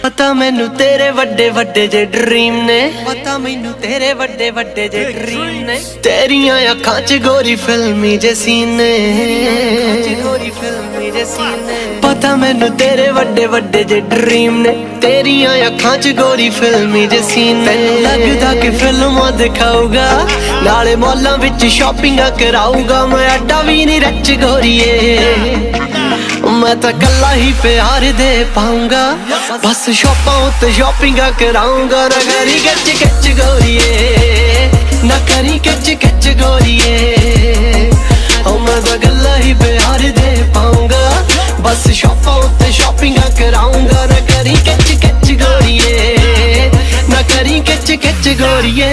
ਪਤਾ ਮੈਨੂੰ ਤੇਰੇ ਵੱਡੇ ਵੱਡੇ ਜੇ ਡ੍ਰੀਮ ਨੇ, ਪਤਾ ਮੈਨੂੰ ਤੇਰੇ ਵੱਡੇ ਵੱਡੇ ਜੇ ਡ੍ਰੀਮ ਨੇ। ਤੇਰੀਆਂ ਅੱਖਾਂ 'ਚ ਗੋਰੀ ਫਿਲਮੀ ਜੇ ਸੀਨੇ, ਗੋਰੀ ਫਿਲਮੀ ਜੇ ਸੀਨੇ। ਪਤਾ ਮੈਨੂੰ ਤੇਰੇ ਵੱਡੇ ਵੱਡੇ ਜੇ ਡ੍ਰੀਮ ਨੇ, ਤੇਰੀਆਂ ਅੱਖਾਂ 'ਚ ਗੋਰੀ ਫਿਲਮੀ ਜੇ ਸੀਨੇ। ਲੱਗਦਾ ਕਿ ਫਿਲਮਾਂ ਦਿਖਾਊਗਾ, ਨਾਲੇ ਮੌਲਾਂ ਵਿੱਚ ਸ਼ਾਪਿੰਗਾਂ ਕਰਾਊਗਾ। ਮੈਂ ਅੱਡਾ ਵੀ ਨਹੀਂ ਰੱਚ ਗੋਰੀਏ, मैं तो कल्ला ही प्यार दे पाऊंगा। बस शॉपां उत्ते शॉपिंगा कराऊंगा। ना करी कच कच गोरिए, ना करी कच कच गोरिए। मैं तो कल्ला ही प्यार दे पाऊंगा। बस शॉपां उत्ते शॉपिंगा कराऊंगा। ना करी कच कच गोरिए, ना करी कच कच गोरिए।